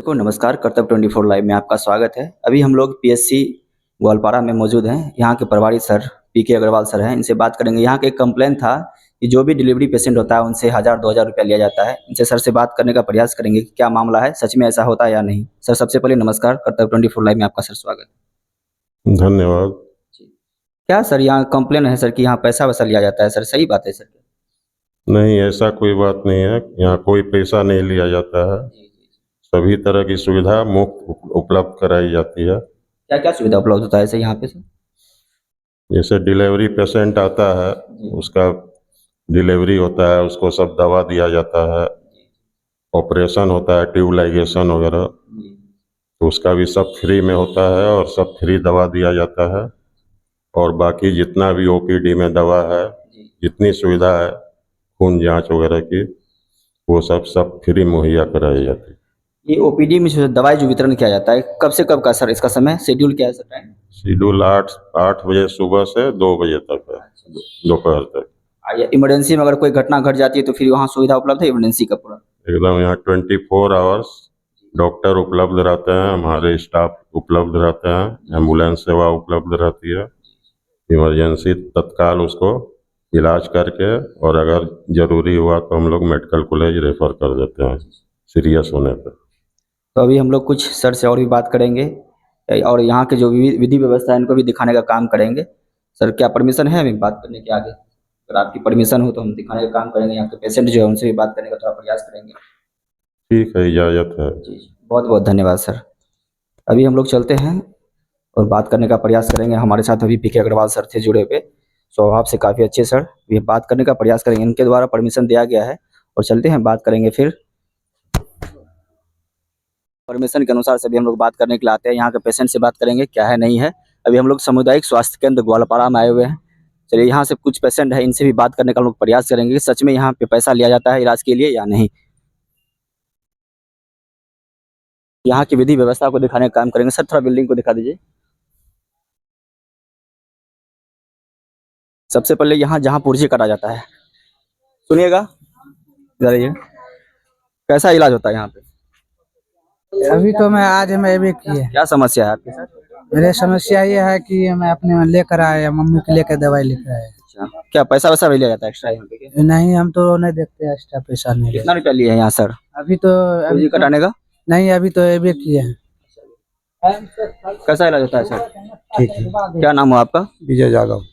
दर्शकों नमस्कार, कर्तव्य 24 लाइव में आपका स्वागत है। अभी हम लोग पीएससी ग्वालपाड़ा में मौजूद हैं। यहाँ के प्रभारी सर पीके अग्रवाल सर हैं, इनसे बात करेंगे। यहाँ के एक कंप्लेन था कि जो भी डिलीवरी पेशेंट होता है उनसे 1000-2000 रुपया लिया जाता है। इनसे सर से बात करने का प्रयास करेंगे कि क्या मामला है, सच में ऐसा होता है या नहीं। सर सबसे पहले नमस्कार, कर्तव्य 24 लाइव में आपका सर स्वागत है। धन्यवाद। क्या सर यहाँ कंप्लेन है सर कि यहाँ पैसा वैसा लिया जाता है, सर सही बात है सर? नहीं, ऐसा कोई बात नहीं है। यहाँ कोई पैसा नहीं लिया जाता है। सभी तरह की सुविधा मुफ्त उपलब्ध कराई जाती है। क्या क्या सुविधा उपलब्ध होता है सर यहाँ पे सर? जैसे डिलीवरी पेशेंट आता है, उसका डिलीवरी होता है, उसको सब दवा दिया जाता है। ऑपरेशन होता है, ट्यूब लाइगेशन वगैरह, तो उसका भी सब फ्री में होता है और सब फ्री दवा दिया जाता है। और बाकी जितना भी ओपीडी में दवा है, जितनी सुविधा है खून जांच वगैरह की, वो सब फ्री मुहैया कराई जाती है। ये ओपीडी में जो दवाई जो वितरण किया जाता है कब से कब का सर, इसका समय शेड्यूल क्या है सर? टाइम शेड्यूल 8 बजे सुबह से 2 बजे तक है, दोपहर तक। इमरजेंसी में अगर कोई घटना घट जाती है तो फिर वहाँ सुविधा उपलब्ध है इमरजेंसी का पूरा? एकदम यहाँ 24 आवर्स डॉक्टर उपलब्ध रहते हैं, हमारे स्टाफ उपलब्ध रहते हैं, एम्बुलेंस सेवा उपलब्ध रहती है। इमरजेंसी तत्काल उसको इलाज करके, और अगर ज़रूरी हुआ तो हम लोग मेडिकल कॉलेज रेफ़र कर देते हैं सीरियस होने पर। तो अभी हम लोग कुछ सर से और भी बात करेंगे और यहाँ के जो विधि व्यवस्था है इनको भी दिखाने का काम करेंगे। सर क्या परमिशन है हमें बात करने के आगे? अगर आपकी परमिशन हो तो हम दिखाने का काम करेंगे। यहाँ के पेशेंट जो है उनसे भी बात करने का थोड़ा प्रयास करेंगे। ठीक है, इजाज़त है। जी, बहुत बहुत धन्यवाद सर। अभी हम लोग चलते हैं और बात करने का प्रयास करेंगे। हमारे साथ अभी पीके अग्रवाल सर थे जुड़े हुए, स्वभाव से काफ़ी अच्छे सर। ये बात करने का प्रयास करेंगे, इनके द्वारा परमिशन दिया गया है और चलते हैं बात करेंगे। फिर परमिशन के अनुसार से भी हम लोग बात करने के लिए आते हैं। यहाँ के पेशेंट से बात करेंगे क्या है नहीं है। अभी हम लोग सामुदायिक स्वास्थ्य केंद्र ग्वालपाड़ा में आए हुए हैं। चलिए यहाँ से कुछ पेशेंट है, इनसे भी बात करने का हम लोग प्रयास करेंगे कि सच में यहाँ पे पैसा लिया जाता है इलाज के लिए या नहीं। यहाँ की विधि व्यवस्था को दिखाने का काम करेंगे। सर थोड़ा बिल्डिंग को दिखा दीजिए। सबसे पहले यहाँ जहाँ पुर्जी कटा जाता है, सुनिएगा इधर, कैसा इलाज होता है यहाँ पे? अभी तो मैं आज मैं भी किए। क्या समस्या है आपके साथ? मेरे समस्या ये है कि मैं अपने लेकर आया, मम्मी के लेकर दवाई लेकर आया। अच्छा, क्या पैसा वैसा भी लिया जाता है एक्स्ट्रा यहाँ पे? नहीं, हम तो नहीं देखते एक्स्ट्रा पैसा नहीं। कितना रुपया लिए हैं यहाँ सर अभी तो कटाने का? नहीं, अभी तो ये भी किए हैं। कैसा इलाज होता है सर? ठीक है। क्या नाम हो आपका? विजय यादव।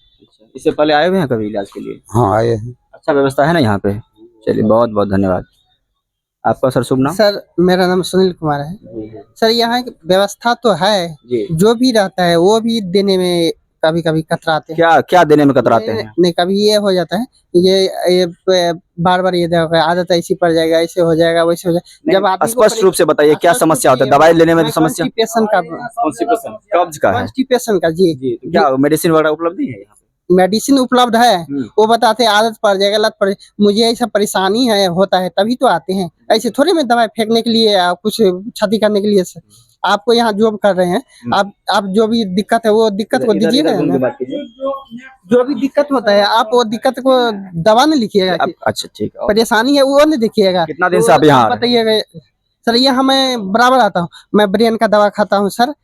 इससे पहले आए हुए हैं कभी इलाज के लिए? हाँ, आए हैं। अच्छा व्यवस्था है ना यहाँ पे? चलिए बहुत बहुत धन्यवाद। आपका सर शुभ नाम? सर मेरा नाम सुनील कुमार है। सर यहाँ की व्यवस्था तो है जी। जो भी रहता है वो भी देने में कभी कभी कतराते हैं। क्या क्या देने में कतराते हैं? नहीं, कभी ये हो जाता है, ये बार बार ये आदत ऐसी पड़ जाएगा, ऐसे हो जाएगा, वैसे हो जाएगा। जब आप स्पष्ट रूप से बताइए क्या समस्या होता है? दवाई लेने में तो समस्या कॉन्स्टिपेशन का, कब्ज का है? कॉन्स्टिपेशन का। जी, क्या मेडिसिन वगैरह उपलब्ध नहीं है यहाँ पे? मेडिसिन उपलब्ध है। वो बताते हैं आदत पड़ जाएगा, लत पड़, मुझे ऐसा परेशानी है होता है तभी तो आते हैं। ऐसे थोड़े में दवाई फेंकने के लिए या कुछ क्षति करने के लिए। आपको यहाँ जॉब कर रहे हैं, आप जो भी दिक्कत है वो दिक्कत को दीजिएगा। जो भी दिक्कत होता है आप वो दिक्कत को दवा नहीं लिखिएगा। अच्छा ठीक है। परेशानी है वो नहीं देखिएगा। कितना दिन से आप यहाँ बताइएगा? सर यहाँ मैं बराबर आता हूँ, मैं ब्रेन का दवा खाता हूँ सर।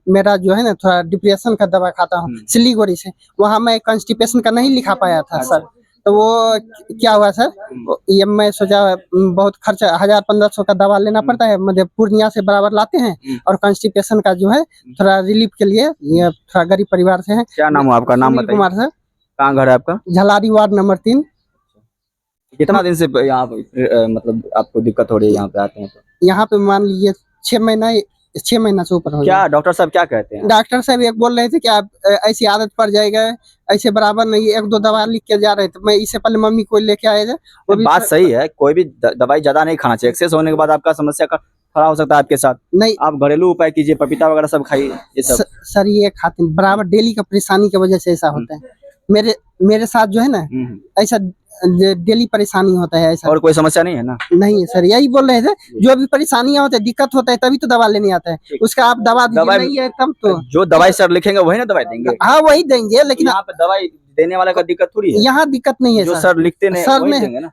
मेरा जो है ना थोड़ा डिप्रेशन का दवा खाता हूँ सिलीगुड़ी से। वहाँ मैं कॉन्स्टिपेशन का नहीं लिखा पाया था सर, तो वो क्या हुआ सर, ये मैं सोचा बहुत खर्चा 1000-1500 का दवा लेना पड़ता है, मतलब पूर्णिया से बराबर लाते हैं। और कॉन्स्टिपेशन का जो है थोड़ा रिलीफ के लिए, ये थोड़ा गरीब परिवार से है। क्या नाम है आपका? नाम बताइए। कुमार सर। कहाँ घर है आपका? Jhalari ward number 3। कितना दिन से यहाँ मतलब आपको दिक्कत हो रही है यहाँ पे आते हैं तो? यहाँ पे मान लीजिए 6 महीना से ऊपर हो गया। क्या डॉक्टर साहब क्या कहते हैं? डॉक्टर साहब एक बोल रहे थे कि आप ऐसी आदत पड़ जाएगा, ऐसे बराबर नहीं, 1-2 दवा लिख के जा रहे थे। मैं इससे पहले मम्मी को लेके आए थे। वो बात सही है, कोई भी दवाई ज्यादा नहीं खाना चाहिए। एक्सेस होने के बाद आपका समस्या का खड़ा हो सकता है आपके साथ। नहीं, आप घरेलू उपाय कीजिए, पपीता वगैरह सब खाइए। ये सब सर ये खाते बराबर डेली का परेशानी की वजह से ऐसा होता है। मेरे साथ जो है ना ऐसा डेली परेशानी होता है ऐसा। और कोई समस्या नहीं है ना? नहीं है सर, यही बोल रहे थे, जो भी परेशानियां होती है, दिक्कत होता है तभी तो दवा लेने आता है। उसका आप दवा नहीं है तब तो जो दवाई सर लिखेंगे वही ना दवाई देंगे? हाँ वही देंगे, लेकिन यहाँ पे दवाई देने वाले का दिक्कत थोड़ी है, यहाँ दिक्कत नहीं है जो सर। सर लिखते नहीं सर वही ने देंगे ना।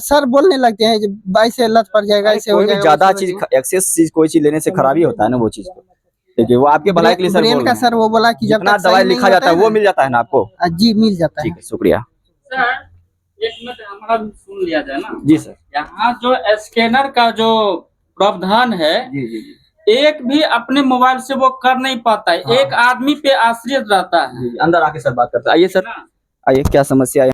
सर बोलने लगते हैं जो भाई से लत पड़ जाएगा, ऐसे हो कोई भी जाएगा, ज्यादा वैसे हो चीज जाएगा। एक्सेस चीज कोई चीज लेने से खराबी होता है ना, वो चीज को देखिए, वो आपके भलाई के लिए सर ब्रेन बोल का रहे हैं। सर वो बोला कि जब जितना तक सही दवाई नहीं लिखा जाता है होता वो मिल जाता है ना आपको। जी मिल जाता है। ठीक है, शुक्रिया। सर एक मिनट हमारा भी सुन लिया जाए ना। जी सर। यहाँ जो स्कैनर का जो प्रावधान है, जी जी जी एक भी अपने मोबाइल से वो कर नहीं पाता है, हाँ। एक आदमी पे आश्रित रहता है जी, अंदर आके सर बात करते हैं। आइए सर, ना। आइए, क्या समस्या है?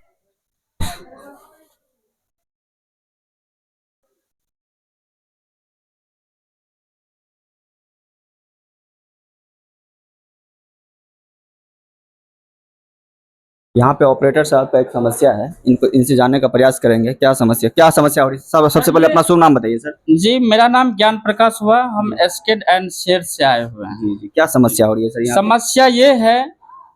यहाँ पे ऑपरेटर साहब का एक समस्या है, इनको इनसे जानने का प्रयास करेंगे क्या समस्या हो रही है। सबसे पहले अपना शुभ नाम बताइए सर। जी, मेरा नाम ज्ञान प्रकाश हुआ, हम एस्केड एंड शेयर से आए हुए हैं। जी जी, क्या समस्या हो रही है सर यहाँ पे? समस्या ये है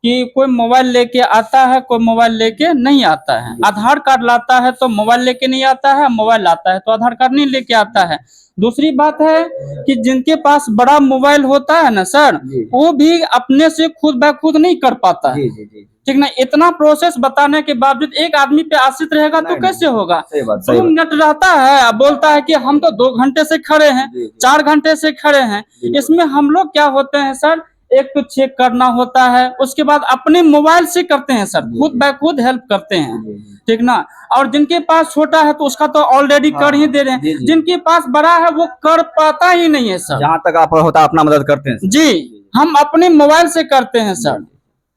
कि कोई मोबाइल लेके आता है, कोई मोबाइल लेके नहीं आता है। आधार कार्ड लाता है तो मोबाइल लेके नहीं आता है, मोबाइल लाता है तो आधार कार्ड नहीं लेके आता है। दूसरी बात है कि जिनके पास बड़ा मोबाइल होता है ना सर, जी। वो भी अपने से खुद ब खुद नहीं कर पाता है। जी जी जी, ठीक ना, इतना प्रोसेस बताने के बावजूद एक आदमी पे आश्रित रहेगा तो नहीं, कैसे होगा। सही बात, 2 मिनट रहता है, अब बोलता है कि हम तो 2 घंटे से खड़े हैं, जी, जी। 4 घंटे से खड़े हैं। बिल्कुल। इसमें हम लोग क्या होते हैं सर, एक तो चेक करना होता है, उसके बाद अपने मोबाइल से करते हैं सर, खुद ब खुद हेल्प करते हैं। जी, जी। ठीक ना, और जिनके पास छोटा है तो उसका तो ऑलरेडी हाँ, कर ही दे रहे जी, हैं, जी। जिनके पास बड़ा है वो कर पाता ही नहीं है सर। जहाँ तक आप होता है अपना मदद करते हैं सर। जी, हम अपने मोबाइल से करते हैं सर।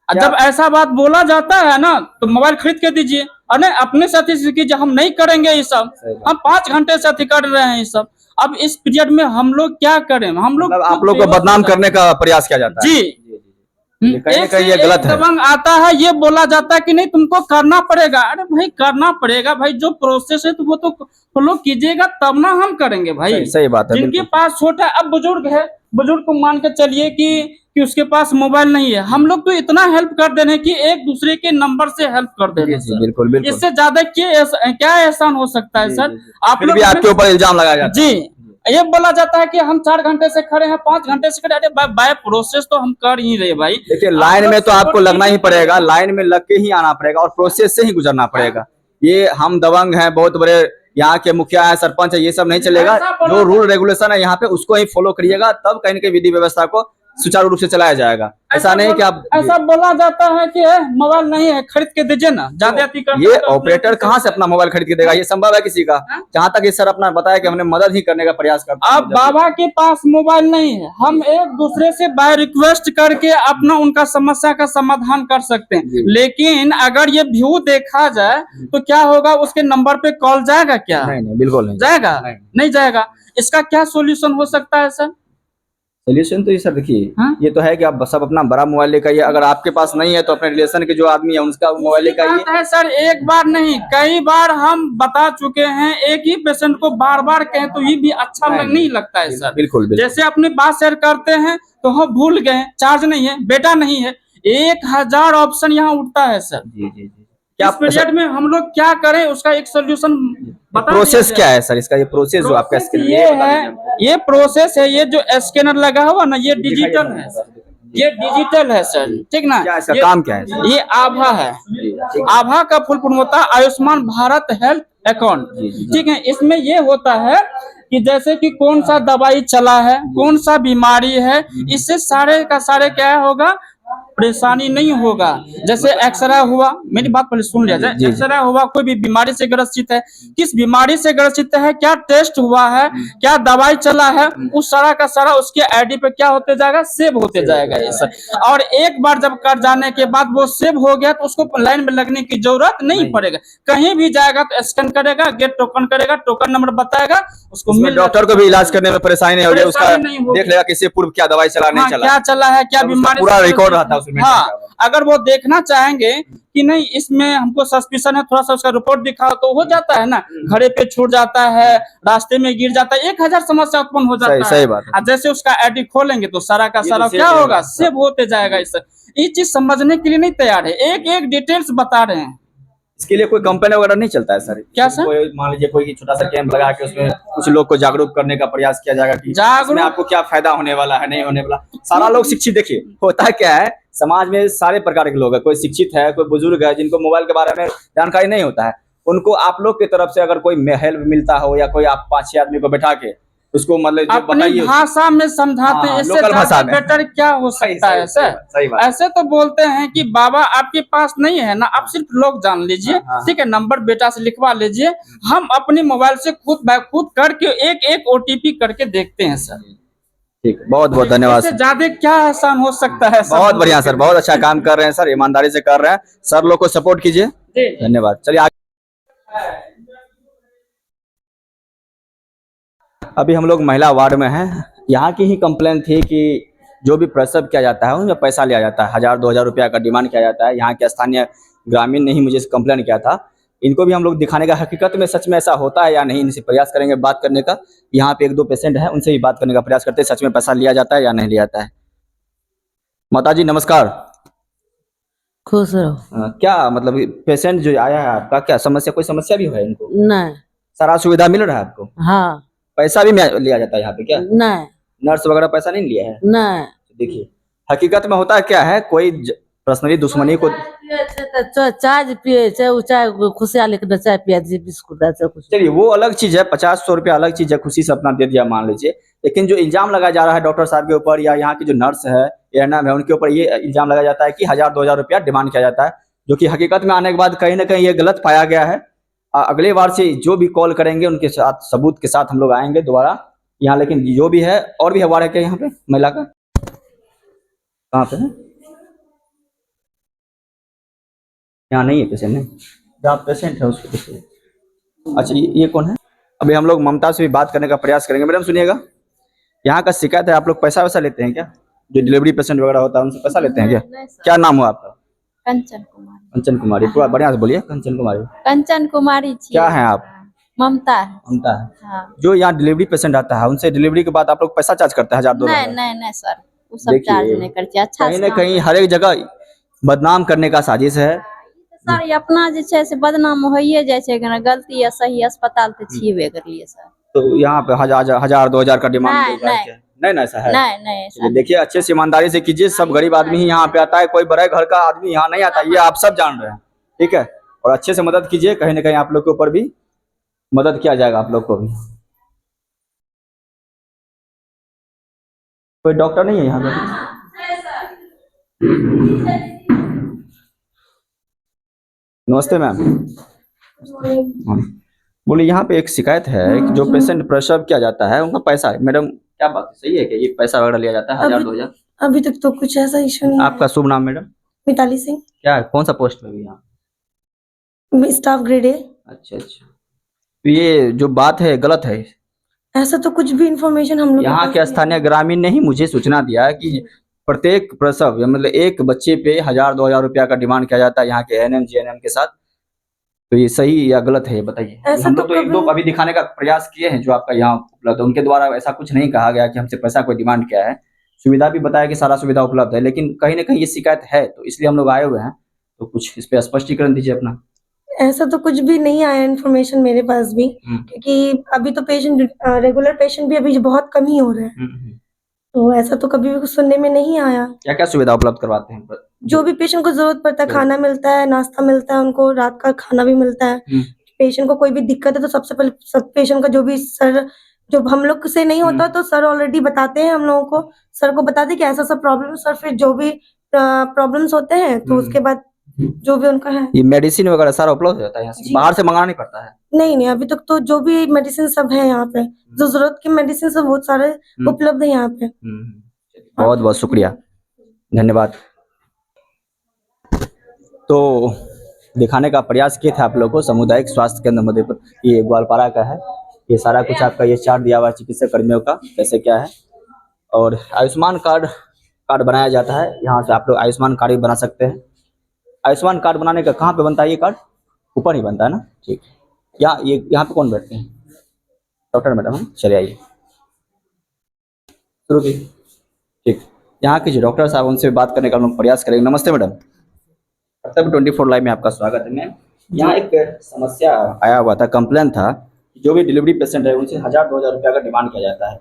क्या- जब ऐसा बात बोला जाता है ना तो मोबाइल खरीद के दीजिए, और नहीं अपने साथी से कीजिए, हम नहीं करेंगे ये सब, सही बात। हम 5 घंटे से अति कर रहे हैं ये सब। अब इस पीरियड में हम लोग क्या करें, हम लोग मतलब आप खुद लोग को बेहोश हो बदनाम जाते हैं। करने का प्रयास किया जाता है। जी। ये कहीं ना एक कहीं से ये एक गलत है। दबंग आता है, ये बोला जाता है कि नहीं तुमको करना पड़ेगा। अरे भाई करना पड़ेगा भाई, जो प्रोसेस है तो वो तो फॉलो कीजिएगा तब ना हम करेंगे भाई। सही बात है, जिनके बिल्कुल। पास छोटा, अब बुजुर्ग है, बुजुर्ग को मान के चलिए कि उसके पास मोबाइल नहीं है, हम लोग तो इतना हेल्प कर दे रहे हैं कि एक दूसरे के नंबर से हेल्प कर दे रहे हैं जी, सर। बिल्कुल बिल्कुल। इससे ज्यादा क्या एहसान हो सकता है जी, सर। जी, जी। आप फिर लोग भी आपके ऊपर इल्जाम लगाया जाता है। जी, ये बोला जाता है कि हम 4 घंटे से खड़े हैं, 5 घंटे से खड़े। अरे बाय प्रोसेस तो हम कर ही रहे भाई। देखिए, लाइन में तो आपको लगना ही पड़ेगा, लाइन में लग के ही आना पड़ेगा और प्रोसेस से ही गुजरना पड़ेगा। ये हम दबंग हैं, बहुत बड़े यहाँ के मुखिया है, सरपंच है, ये सब नहीं चलेगा। जो रूल रेगुलेशन है यहाँ पे उसको ही फॉलो करिएगा, तब कहीं ना कहीं विधि व्यवस्था को सुचारू रूप से चलाया जाएगा। ऐसा नहीं कि आप ऐसा बोला जाता है कि मोबाइल नहीं है खरीद के दीजिए ना, ज्यादा अति करते ये हैं तो ऑपरेटर कहाँ से अपना मोबाइल खरीद के देगा? ये संभव है किसी का? जहाँ तक ये सर अपना बताया कि हमने मदद ही करने का प्रयास करते अब बाबा के पास मोबाइल नहीं है, हम एक दूसरे से बाय रिक्वेस्ट करके अपना उनका समस्या का समाधान कर सकते हैं। जी। लेकिन अगर ये व्यू देखा जाए तो क्या होगा, उसके नंबर पे कॉल जाएगा क्या? नहीं बिल्कुल नहीं जाएगा? नहीं। नहीं जाएगा। इसका क्या सोल्यूशन हो सकता है सर? सोल्यूशन तो ये सर देखिए, हाँ? ये तो है कि आप सब अपना बड़ा मोबाइल लेकर आइए। अगर आपके पास नहीं है तो अपने रिलेशन के जो आदमी है उनका मोबाइल लेकर आइए। बात है सर, एक बार नहीं कई बार हम बता चुके हैं। एक ही पेशेंट को बार बार कहें तो ये भी अच्छा नहीं लगता है सर। बिल्कुल बिल्कुल। जैसे अपनी बात शेयर करते हैं तो हम भूल गए, चार्ज नहीं है, बेटा नहीं है, 1000 ऑप्शन यहाँ उठता है सर। जी जी जी। इस पीरियड में हम लोग क्या करें, उसका एक सोल्यूशन बता प्रोसेस दीजिए। क्या है सर इसका? ये प्रोसेस जो आपका प्रोसेस ये है, ये प्रोसेस है, ये जो स्कैनर लगा हुआ ना ये डिजिटल है, ये डिजिटल है सर। ठीक ना, क्या इसका काम क्या है सर? ये आभा है। आभा का फुल फॉर्म होता है आयुष्मान भारत हेल्थ अकाउंट। ठीक है, इसमें ये होता है कि जैसे कि कौन सा दवाई चला है, कौन सा बीमारी है, इससे सारे का सारे क्या होगा, परेशानी नहीं होगा। जैसे एक्सरे हुआ, मेरी बात पहले सुन लिया जाए। एक्सरे हुआ, कोई भी बीमारी से ग्रसित है, किस बीमारी से ग्रसित है, क्या टेस्ट हुआ है, क्या दवाई चला है, उस सारा का सारा उसके आईडी पे क्या होते जाएगा, सेव होते जाएगा ये सर। और एक बार जब कर जाने के बाद वो सेव हो गया तो उसको लाइन में लगने की जरूरत नहीं पड़ेगा। कहीं भी जाएगा तो स्कैन करेगा, गेट टोकन करेगा, टोकन नंबर बताएगा, उसको मिल डॉक्टर को भी इलाज करने में परेशानी नहीं होगी, उसका परेशानी नहीं होगी। देख लेगा किसी पूर्व क्या दवाई चला नहीं चला, क्या चला है, क्या तब उसका बीमारी पूरा से रिकॉर्ड रहता है उसमें। हाँ, अगर वो देखना चाहेंगे कि नहीं इसमें हमको सस्पिशन है, थोड़ा सा उसका रिपोर्ट दिखाओ, तो हो जाता है ना, घड़े पे छूट जाता है, रास्ते में गिर जाता है, 1000 समस्या उत्पन्न हो जाता है। सही बात है। और जैसे उसका आईडी खोलेंगे तो सारा का ये सारा तो क्या सेव होगा, होगा। सेव होते जाएगा। इससे ये चीज समझने के लिए नहीं तैयार है, एक एक डिटेल्स बता रहे हैं। इसके लिए कोई कंपनी वगैरह नहीं चलता है सर? क्या सर? कोई मान लीजिए कोई छोटा सा कैंप लगा के उसमें कुछ लोग को जागरूक करने का प्रयास किया जाएगा कि इसमें आपको क्या फायदा होने वाला है, नहीं होने वाला। सारा लोग शिक्षित, देखिए होता क्या है, समाज में सारे प्रकार के लोग हैं, कोई शिक्षित है, कोई बुजुर्ग है जिनको मोबाइल के बारे में जानकारी नहीं होता है, उनको आप लोग की तरफ से अगर कोई हेल्प मिलता हो या कोई आप 5-6 आदमी को बैठा के उसको मतलब जो अपनी बताइए भाषा में समझाते हैं, हाँ, इससे लोकल भाषा ज्यादा में। बेटर क्या हो सकता है सर। सही बात। ऐसे तो बोलते हैं कि बाबा आपके पास नहीं है ना, आप सिर्फ लोग जान लीजिए, हाँ। ठीक है, नंबर बेटा से लिखवा लीजिए, हम अपनी मोबाइल से खुद ब खुद करके एक OTP करके देखते हैं सर। ठीक, बहुत बहुत धन्यवाद इससे सर। ज्यादा क्या आसान हो सकता है सर। बहुत बढ़िया सर, बहुत अच्छा काम कर रहे हैं सर, ईमानदारी से कर रहे हैं सर, लोग को सपोर्ट कीजिए। जी। धन्यवाद। चलिए आगे। अभी हम लोग महिला वार्ड में हैं। यहाँ की ही कंप्लेंट थी कि जो भी प्रसव किया जाता है उनमें पैसा लिया जाता है, 1000-2000 रुपया का डिमांड किया जाता है। यहाँ के स्थानीय ग्रामीण ने ही मुझे कंप्लेंट किया था। इनको भी हम लोग दिखाने का हकीकत में सच में ऐसा होता है या नहीं, इनसे प्रयास करेंगे बात करने का। यहाँ पे 1-2 पेशेंट हैं, उनसे भी बात करने का प्रयास करते हैं, सच में पैसा लिया जाता है या नहीं लिया जाता है। माता जी नमस्कार। खुश रहो। क्या मतलब पेशेंट जो आया है आपका, क्या समस्या, कोई समस्या भी है इनको? नहीं। सारा सुविधा मिल रहा है आपको? हाँ। पैसा भी लिया जाता है यहाँ पे क्या? नहीं। नर्स वगैरह पैसा नहीं लिया है? नहीं। देखिए हकीकत में होता क्या है, कोई पर्सनली दुश्मनी को चाय पिए, चाय खुशियाँ लेकर चाय पिया दीजिए, बिस्कुट दाल कुछ। चलिए वो अलग चीज है, 50-100 रुपया अलग चीज है, खुशी से अपना दे दिया मान लीजिए। लेकिन जो इल्जाम लगाया जा रहा है डॉक्टर साहब के ऊपर या यहाँ की जो नर्स है एएनएम है उनके ऊपर, ये इल्जाम लगाया जाता है कि 1000-2000 रुपया डिमांड किया जाता है, जो कि हकीकत में आने के बाद कहीं ना कहीं ये गलत पाया गया है। अगले बार से जो भी कॉल करेंगे उनके साथ सबूत के साथ हम लोग आएंगे दोबारा यहाँ। लेकिन जो भी है, और भी वार्ड है क्या यहाँ पे महिला का? कहाँ पे है? यहाँ नहीं है पेशेंट, नहीं जहाँ पेशेंट है उसके। अच्छा ये कौन है? अभी हम लोग ममता से भी बात करने का प्रयास करेंगे। मैडम सुनिएगा, यहाँ का शिकायत है, आप लोग पैसा वैसा लेते हैं क्या? जो डिलीवरी पेशेंट वगैरह होता है उनसे पैसा लेते हैं क्या? क्या नाम हुआ आपका? कंचन कुमारी। कंचन कुमारी, पूरा बढ़िया से बोलिए। कंचन कुमारी। कंचन कुमारी क्या है आप? ममता है। ममता है। हाँ। जो यहाँ डिलीवरी पेशेंट आता है उनसे डिलीवरी के बाद आप लोग पैसा चार्ज करते हैं 1000-2000? नहीं सर, वो सब चार्ज नहीं करते। अच्छा कहीं ना कहीं हर एक जगह बदनाम करने का साजिश है सर, ये अपना जे छै से बदनाम होइए जाय छै, गलती या सही अस्पताल पे छीबे करलिए सर। तो यहाँ पे 1000-2000 का डिमांड नहीं ना ऐसा है? नहीं चलिए देखिए, अच्छे से ईमानदारी से कीजिए। सब गरीब आदमी ही यहाँ पे आता है, कोई बड़े घर का आदमी यहाँ नहीं आता, ये आप सब जान रहे हैं, ठीक है? और अच्छे से मदद कीजिए, कहीं ना कहीं आप लोग के ऊपर भी मदद किया जाएगा, आप लोग को भी। कोई डॉक्टर नहीं है यहाँ पे? नमस्ते मैम। बोले यहाँ पे एक शिकायत है कि जो पेशेंट प्रसव किया जाता है उनका पैसा, मैडम क्या बात है, सही है कि ये पैसा वगैरह लिया जाता है 1000-2000? अभी तक तो कुछ ऐसा इशू नहीं है। आपका शुभ नाम मैडम? मिताली सिंह। क्या है, कौन सा पोस्ट में भी यहाँ? Staff grade A. अच्छा। तो ये जो बात है गलत है? ऐसा तो कुछ भी इंफॉर्मेशन हम लोग यहाँ के स्थानीय ग्रामीण ने ही मुझे सूचना दिया कि प्रत्येक प्रसव मतलब एक बच्चे पे 1000-2000 रुपया का डिमांड किया जाता है यहाँ के एएनएम जीएनएम के साथ। तो ये सही या गलत है, ये बताइए। ऐसा हम लोग तो तो 1-2 अभी दिखाने का प्रयास किए हैं जो आपका यहाँ उपलब्ध है, उनके द्वारा ऐसा कुछ नहीं कहा गया कि हमसे पैसा कोई डिमांड किया है। सुविधा भी बताया कि सारा सुविधा उपलब्ध है, लेकिन कहीं ना कहीं ये शिकायत है, तो इसलिए हम लोग आए हुए हैं। तो कुछ इस पे स्पष्टीकरण दीजिए अपना। ऐसा तो कुछ भी नहीं आया इन्फॉर्मेशन मेरे पास भी, क्योंकि अभी तो पेशेंट रेगुलर पेशेंट भी अभी बहुत कम ही हो रहे हैं, तो ऐसा तो कभी भी कुछ सुनने में नहीं आया। क्या क्या सुविधा उपलब्ध करवाते हैं? जो भी पेशेंट को जरूरत पड़ता है, खाना मिलता है, नाश्ता मिलता है, उनको रात का खाना भी मिलता है। पेशेंट को कोई भी दिक्कत है तो सबसे पहले सब पेशेंट का जो भी सर, जो हम लोग से नहीं होता तो सर ऑलरेडी बताते हैं हम लोगों को, सर को बताते कि ऐसा सब प्रॉब्लम, सर फिर जो भी प्रॉब्लम्स होते हैं तो उसके बाद जो भी उनका है। ये मेडिसिन वगैरह सारा उपलब्ध हो जाता है यहाँ से, बाहर से मंगाना नहीं पड़ता है? नहीं, अभी तक तो जो भी मेडिसिन सब है यहाँ पे, जो जरूरत की मेडिसिन सब बहुत सारे उपलब्ध है यहाँ पे। बहुत बहुत शुक्रिया, धन्यवाद। तो दिखाने का प्रयास किए थे आप लोगों को सामुदायिक स्वास्थ्य केंद्र मधेपुर, ये ग्वालपारा का है। ये सारा कुछ आपका ये चार्ट दिया हुआ है चिकित्सा कर्मियों का कैसे क्या है। और आयुष्मान कार्ड बनाया जाता है यहाँ से, आप लोग आयुष्मान कार्ड भी बना सकते हैं। आयुष्मान कार्ड बनाने का कहाँ पे बनता है ये कार्ड? ऊपर ही बनता है ना, ठीक। यहाँ पे कौन बैठते हैं? डॉक्टर मैडम हैं, चले आइए शुरू की। ठीक, यहाँ के जो डॉक्टर साहब उनसे बात करने का हम लोग प्रयास करेंगे। नमस्ते मैडम, कर्तव्य 24 लाइव में आपका स्वागत है। मैम यहाँ एक समस्या आया हुआ था, कंप्लेन था, जो भी डिलीवरी पेशेंट है उनसे 1000-2000 रुपया का डिमांड किया जाता है।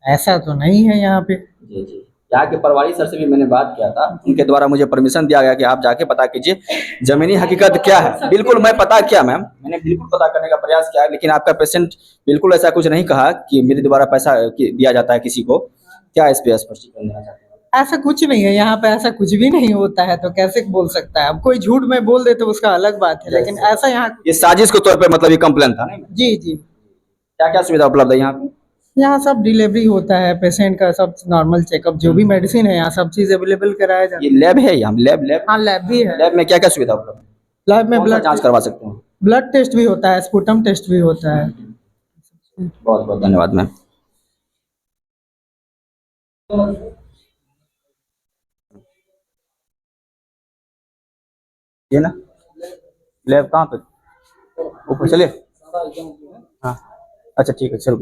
ऐसा तो नहीं है यहाँ पे। जी, यहाँ के पटवारी सर से भी मैंने बात किया था, उनके द्वारा मुझे परमिशन दिया गया कि आप जाके पता कीजिए जमीनी हकीकत क्या है। बिल्कुल मैं पता किया मैम, मैंने बिल्कुल पता करने का प्रयास किया, लेकिन आपका पेशेंट बिल्कुल ऐसा कुछ नहीं कहा कि मेरे द्वारा पैसा दिया जाता है किसी को। क्या इस पे स्पष्टीकरण देना चाहते हैं? ऐसा कुछ नहीं है, यहाँ पे ऐसा कुछ भी नहीं होता है, तो कैसे बोल सकता है। अब कोई झूठ में बोल दे तो उसका अलग बात है, लेकिन ऐसा यहाँ ये साजिश के तौर पे मतलब ये कंप्लेन था नहीं? जी जी, क्या क्या सुविधा उपलब्ध है यहाँ पे? यहाँ सब डिलीवरी होता है, पेशेंट का सब नॉर्मल चेकअप, जो भी मेडिसिन है यहाँ सब चीज अवेलेबल कराया जाता ये लैब है यहाँ, लैब हाँ लैब भी है। लैब में क्या क्या सुविधा उपलब्ध है? लैब में कौन सा जांच करवा सकते हैं? ब्लड टेस्ट भी होता है, स्पुटम टेस्ट भी होता है। बहुत बहुत धन्यवाद मैम। ये ना लैब कहाँ पे? ऊपर चलिए। हाँ अच्छा ठीक है, चलो।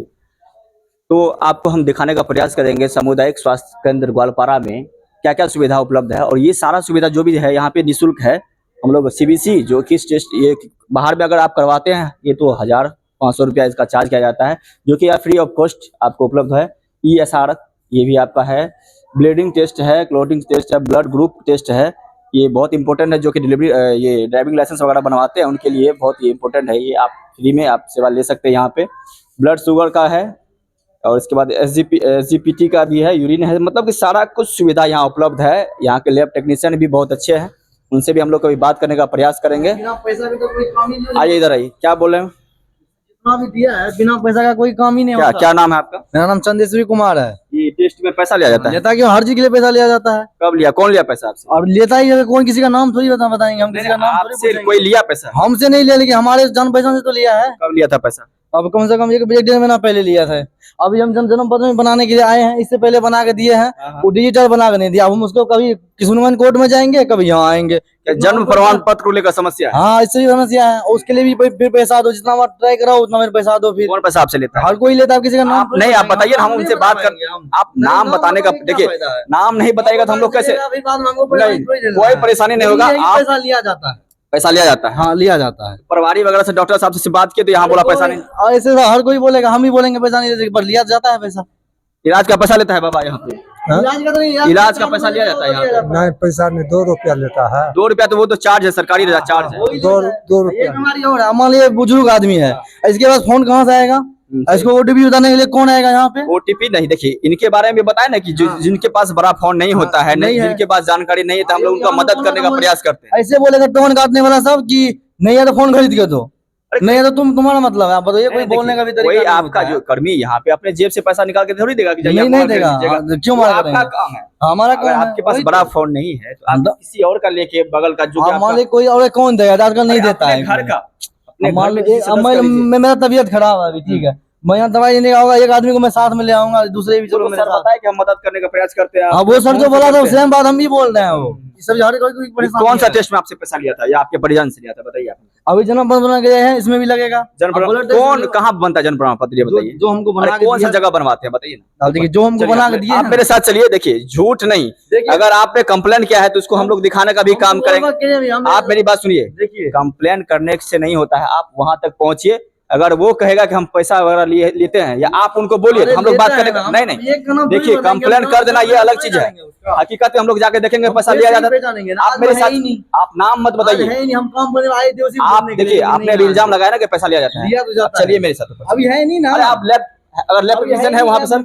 तो आपको हम दिखाने का प्रयास करेंगे सामुदायिक स्वास्थ्य केंद्र ग्वालपारा में क्या क्या सुविधा उपलब्ध है, और ये सारा सुविधा जो भी है यहाँ पे निःशुल्क है। हम लोग CBC जो किस टेस्ट ये बाहर में अगर आप करवाते हैं ये तो 1500 रुपया इसका चार्ज किया जाता है, जो कि फ्री ऑफ कॉस्ट आपको उपलब्ध है। ESR ये भी आपका है, ब्लीडिंग टेस्ट है, क्लोटिंग टेस्ट है, ब्लड ग्रुप टेस्ट है, ये बहुत इंपॉर्टेंट है। जो कि डिलीवरी ये ड्राइविंग लाइसेंस वगैरह बनवाते हैं उनके लिए बहुत ही इंपॉर्टेंट है, ये आप फ्री में आप सेवा ले सकते हैं यहाँ पे। ब्लड शुगर का है, और इसके बाद SGPT का भी है, यूरिन है, मतलब कि सारा कुछ सुविधा यहाँ उपलब्ध है। यहाँ के लैब टेक्नीशियन भी बहुत अच्छे हैं, उनसे भी हम लोग कभी बात करने का प्रयास करेंगे। बिना पैसा भी तो कोई काम ही नहीं, आइए इधर आइए, क्या बोल रहे हैं? जितना भी दिया है बिना पैसा का कोई काम ही नहीं क्या होता। क्या नाम है आपका? मेरा नाम चंदेश्वरी कुमार है। ये टेस्ट में पैसा लिया जाता है? लेता क्यों, हर चीज के लिए पैसा लिया जाता है। कब लिया, कौन लिया पैसा आपसे? और लेता ही है, कौन किसी का नाम थोड़ी बताएंगे हम, किसी का नाम थोड़ी आपसे पूछेंगे। कोई लिया पैसा? हमसे नहीं लिया, लेकिन हमारे जान पहचान से तो लिया है। कब लिया था पैसा? अब कम से कम एक 1.5 महीना पहले लिया था। अभी हम जन्म पत्र में बनाने के लिए आए हैं, इससे पहले बना के दिए हैं, वो डिजिटल बना के नहीं दिया। अब हम उसको कभी किशनगंज कोर्ट में जाएंगे, कभी यहाँ आएंगे। क्या जन्म प्रमाण पत्र को लेकर समस्या है? हाँ इससे भी समस्या है, उसके लिए भी फिर पैसा दो, जितना बार ट्राई कराओ उतना मेरे पैसा दो। फिर कौन पैसा आपसे लेता है? हर कोई लेता है, किसी का नाम आप नहीं, आप बताइए ना, हम उनसे बात कर। आप नाम बताने का, देखिए नाम नहीं बताइएगा तो हम लोग कैसे? नहीं, कोई परेशानी नहीं होगा। आप पैसा लिया जाता है, पैसा लिया जाता है? हाँ लिया जाता है। पटवारी वगैरह से डॉक्टर साहब से बात किए तो यहाँ बोला पैसा नहीं। और ऐसे तो हर कोई बोलेगा, हम ही बोलेंगे पैसा नहीं लेते, पर लिया जाता है पैसा। इलाज का पैसा लेता है बाबा यहाँ पे? इलाज का तो नहीं, इलाज का पैसा लिया जाता है यहाँ पे? नहीं, पैसा नहीं, 2 रुपया लेता है। 2 रुपया तो वो तो चार्ज है, सरकारी चार्ज है। 2 रुपया। एक हमारी और है, मान लीजिए बुजुर्ग आदमी है, इसके पास फोन कहाँ से आएगा? इसको OTP बताने के लिए कौन आएगा यहाँ पे? OTP नहीं, देखिए इनके बारे में बताए ना कि जिनके पास बड़ा फोन नहीं होता है, नहीं जिनके पास जानकारी नहीं है, तो हम लोग उनका मदद करने का प्रयास करते हैं। ऐसे बोलेगा टोन काटने वाला सब कि नहीं है तो फोन खरीद के दो, नहीं है तो तुम्हारा मतलब है। आप बताइए, कोई बोलने का भी तरीका कोई नहीं आपका होता है। जो कर्मी यहाँ पे अपने जेब से पैसा निकाल के थोड़ी देगा कि जाइए नहीं आप नहीं मार देगा, लीजिएगा। हाँ, क्यों वो मार आपका करेंगे? काम है। हमारा अगर काम है, आपके पास वही बड़ा तो। फोन नहीं है तो आप किसी और का लेके बगल का जो कि हाँ, मान आपका- लीजिए कोई और कौन देगा, आजकल नहीं अरे देता है। अपने घर का, अपने मान घर में लो किसी सदस्य का लीजिए। मेरा तबीयत खराब है अभी, ठीक है, मैं यहाँ दवाई लेने आऊंगा, एक आदमी को मैं साथ में ले आऊंगा, दूसरे भी चलो तो मेरे सर साथ। बताए कि हम मदद करने का प्रयास करते हैं। हाँ वो सर जो कौन बोला सा था करते हैं? सेम बात हम भी बोल रहे हैं। वो सब हर कोई परेशान कौन सा टेस्ट में आपसे पैसा लिया था या आपके परिजन से लिया था, बताइए आप। अभी जन्म पत्र बना गया है, इसमें भी लगेगा। जन्म प्रमाण कौन कहाँ बनता है? जन्म प्रमाण पत्र ये बताइए। जो हमको बना अरे के कौन सा दिया- जगह बनवाते हैं बताइए ना। देखिए जो हमको चलिए, बना के दिए आप मेरे साथ चलिए, देखिए झूठ नहीं, अगर आपने कंप्लेन किया है तो उसको हम लोग दिखाने का भी काम करेंगे। आप मेरी बात सुनिए, देखिए कंप्लेन करने से नहीं होता है, आप वहां तक पहुंचिए। अगर वो कहेगा कि हम पैसा वगैरह लेते हैं, या आप उनको बोलिए तो हम लोग बात करेंगे। नहीं नहीं, देखिए कंप्लेन कर देना ये अलग चीज है, हकीकत में हम लोग जाके देखेंगे पैसा लिया जाता है। आप मेरे साथ, आप नाम मत बताइए। हम काम करने आए थे उसी आप देखिए, आपने अभी इल्जाम लगाया ना कि पैसा लिया जाता है। लिया तो जाता चलिए मेरे साथ। अभी है नहीं ना। अरे आप लैब, अगर लैब टेक्नीशियन है वहाँ पे सर,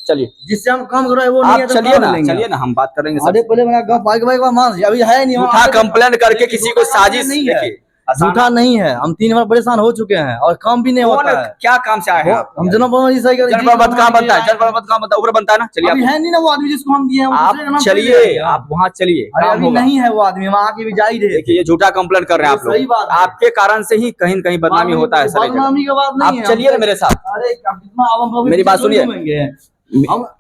चलिए जिससे हम काम कर रहे हैं वो नहीं आप है तो चलिए काम ना, लेंगे। चलिए ना, हम बात करेंगे अरे सर। पहले मेरा बाइक मान, अभी है नहीं। झूठा कंप्लेन करके किसी को साजिश, नहीं है, देखिए आसान- झूठा नहीं है। हम 3 बार परेशान हो चुके हैं और काम भी नहीं कौन होता है। क्या काम से आए हैं आप? हम जन्म प्रमाण सही कर, जन्म प्रमाण कहाँ बनता है? जन्म प्रमाण कहाँ बनता है? ऊपर बनता है ना। चलिए अभी है नहीं ना वो आदमी जिसको हम दिए हैं, वो आप दूसरे का नाम चलिए, थोड़ी ले आप वहाँ चलिए, अरे काम अभी होगा। नहीं है वो आदमी, हम आगे भी जा ही रहे। देखिए ये झूठा कंप्लेन कर रहे हैं आप सही लोग, बात है। आपके कारण से ही कहीं न कहीं बदनामी होता है सर। बदनामी की बात नहीं आप है। चलिए ना मेरे साथ। अरे अब जितना हम मेरी बात सुनिए।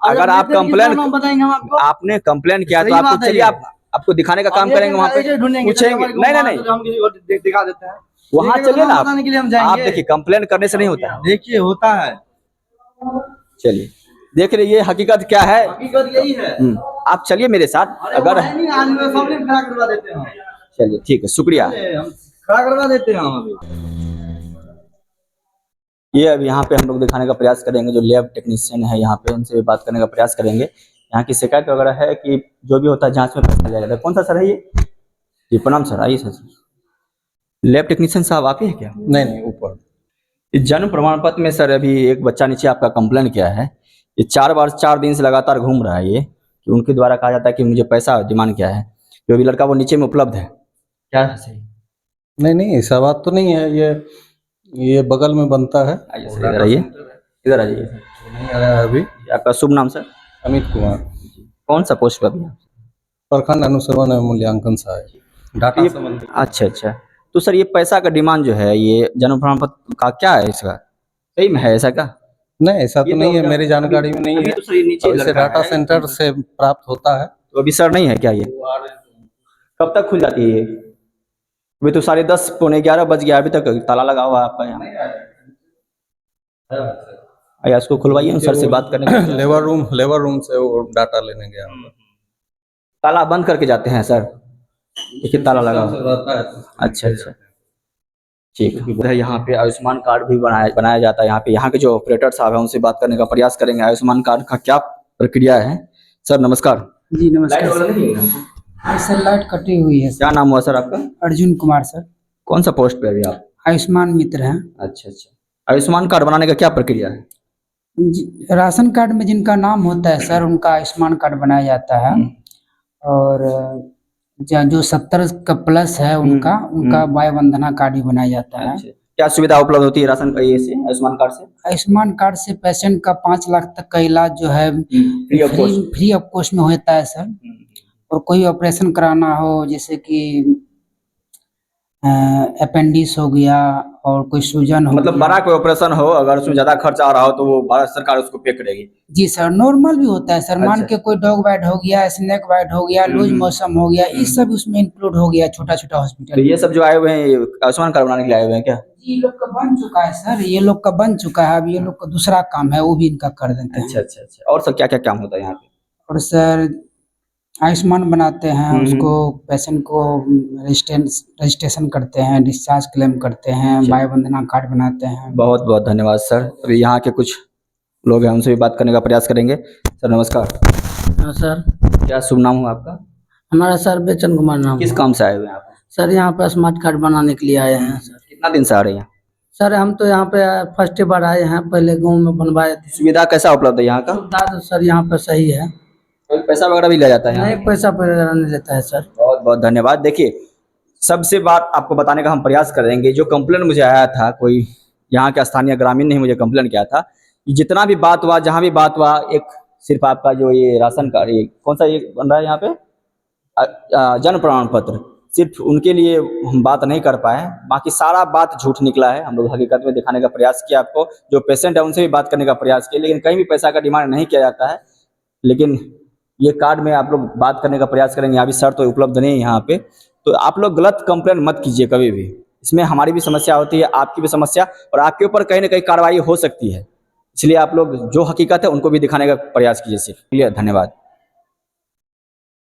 अगर आप कंप्लेन, बताएंगे हम आपको। आपने कंप्लेन किया तो सही आपको, बात है चलिए ये। आपको दिखाने का काम करेंगे वहाँ पे, पूछेंगे। नहीं नहीं, हम किसी को दिखा देते हैं वहाँ चलिए ना बताने के लिए हम आप। जाएंगे। देखिए कंप्लेन करने से नहीं होता है। देखिए होता है, चलिए देख रहे, ये हकीकत क्या है। हकीकत यही है। आप चलिए मेरे साथ। अरे अगर वो है नहीं, आदमी को सामने खड़ा करवा देते हैं हम। चलिए ठीक है, शुक्रिया। हम खड़ा करवा देते हैं हम अभी। ये अब यहाँ पे हम लोग दिखाने का प्रयास करेंगे, जो लैब टेक्नीशियन है यहाँ पे, उनसे भी बात करने का प्रयास करेंगे। यहाँ की शिकायत वगैरह है कि जो भी होता है जांच में पैसा लिया जाता है। कौन सा सर है ये? जी प्रणाम सर, आइए सर। लैब टेक्नीशियन साहब आप ही हैं क्या? नहीं नहीं ऊपर। इस जन्म प्रमाण पत्र में सर अभी एक बच्चा नीचे आपका कंप्लेन किया है, ये 4 दिन से लगातार घूम रहा है ये, कि उनके द्वारा कहा जाता है कि मुझे पैसा डिमांड किया है, जो भी लड़का वो नीचे में उपलब्ध है, क्या है सही? नहीं नहीं ऐसा बात तो नहीं है, ये बगल में बनता है। आइए सर, इधर आइए, इधर आ जाइए सर। नहीं आया है अभी। आपका शुभ नाम सर? अमित कुमार, कौन सा पोस्ट पर अभी आप? प्रखंड अनुश्रवण एवं मूल्यांकन सहायक, डाटा ये- संबंधी। अच्छा अच्छा, तो सर ये पैसा का डिमांड जो है, ये जन्म प्रमाण पत्र का क्या है इसका? सही में है ऐसा क्या? नहीं ऐसा ये तो नहीं है, क्या- मेरी जानकारी में नहीं अभी है। तो सर ये नीचे और इसे लड़का डाटा है। सेंटर से प्राप्त होता है। तो अभी सर नहीं है क्या ये? कब तक खुल जाती है ये? अभी तो 10:30 पौने 11 बज गया, अभी तक ताला लगा हुआ है आपका यहाँ। आइए इसको खुलवाइए, उन सर से बात करने का। लेबर रूम से वो डाटा लेने गया हूँ। ताला बंद करके जाते हैं सर? देखिए ताला लगा हुआ है। रहता है। अच्छा अच्छा, ठीक है। यहाँ पे आयुष्मान कार्ड भी बनाया जाता है। यहाँ पे यहाँ के जो ऑपरेटर साहब हैं उनसे बात करने का प्रयास करेंगे, आयुष्मान कार्ड का क्या प्रक्रिया है। सर नमस्कार। जी नमस्कार लाइट सर। वाला नहीं है? सर लाइट कटी हुई है क्या सर। नाम हुआ सर आपका? अर्जुन कुमार सर, कौन सा पोस्ट पे अभी आप? आयुष्मान मित्र हैं। अच्छा अच्छा, आयुष्मान कार्ड बनाने का क्या प्रक्रिया है? राशन कार्ड में जिनका नाम होता है सर उनका आयुष्मान कार्ड बनाया जाता है, और जो 70 का प्लस है उनका वाय वंदना कार्ड भी बनाया जाता है। अच्छा, क्या सुविधा उपलब्ध होती है राशन ये से आयुष्मान कार्ड से? आयुष्मान कार्ड से पेशेंट का 5 लाख तक का इलाज जो है free of cost. Free of cost में होता है सर। और कोई ऑपरेशन कराना हो, जैसे कि अपेंडिक्स हो गया और कोई सूजन हो मतलब गया। बड़ा कोई ऑपरेशन हो, अगर उसमें ज्यादा खर्चा आ रहा हो तो वो भारत सरकार उसको पे करेगी। जी सर, नॉर्मल भी होता है सर। मान अच्छा। के कोई डॉग बाइट हो गया, स्नेक बाइट हो गया, लूज मौसम हो गया, ये सब उसमें इंक्लूड हो गया, छोटा छोटा तो हॉस्पिटल। ये सब जो आए हुए हैं ये आयुष्मान कार्ड बनाने के लिए आए हुए हैं क्या? ये लोग का बन चुका है सर, ये लोग का बन चुका है। अब ये लोग का दूसरा काम है, वो भी इनका कर देते हैं। अच्छा अच्छा अच्छा, और सब क्या क्या काम होता है यहाँ पे? और सर आयुष्मान बनाते हैं, उसको पेशेंट को रजिस्ट्रेशन करते हैं, डिस्चार्ज क्लेम करते हैं, वाय वंदना कार्ड बनाते हैं। बहुत बहुत धन्यवाद सर। अभी यहाँ के कुछ लोग हैं उनसे भी बात करने का प्रयास करेंगे। सर नमस्कार। हाँ सर, क्या शुभ नाम हो आपका? हमारा सर बेचन कुमार नाम किस है। काम से आए हुए हैं आप? सर यहाँ पे स्मार्ट कार्ड बनाने के लिए आए हैं सर। कितना दिन से आ रहे हैं? सर हम तो यहाँ पे फर्स्ट बार आए हैं, पहले गांव में बनवाए थे। सुविधा कैसा उपलब्ध है यहाँ का? सुविधा तो सर यहाँ पे सही है, कोई पैसा वगैरह भी लिया जाता है यहाँ? नहीं पैसा वगैरह नहीं लेता है सर। बहुत बहुत धन्यवाद। देखिए सबसे बात आपको बताने का हम प्रयास करेंगे। जो कंप्लेन मुझे आया था, कोई यहाँ के स्थानीय ग्रामीण ने मुझे कंप्लेन किया था, जितना भी बात हुआ, जहाँ भी बात हुआ, एक सिर्फ आपका जो ये राशन कार्ड, ये कौन सा ये बन रहा है यहाँ पे, जन्म प्रमाण पत्र, सिर्फ उनके लिए हम बात नहीं कर पाए। बाकी सारा बात झूठ निकला है। हम लोग हकीकत में दिखाने का प्रयास किया आपको, जो पेशेंट है उनसे भी बात करने का प्रयास किया, लेकिन कहीं भी पैसा का डिमांड नहीं किया जाता है। लेकिन ये कार्ड में आप लोग बात करने का प्रयास करेंगे, यहाँ भी शर्त तो उपलब्ध नहीं है यहाँ पे। तो आप लोग गलत कंप्लेन मत कीजिए कभी भी। इसमें हमारी भी समस्या होती है, आपकी भी समस्या, और आपके ऊपर कहीं ना कहीं कार्रवाई हो सकती है। इसलिए आप लोग जो हकीकत है उनको भी दिखाने का प्रयास कीजिए। सिर्फ धन्यवाद।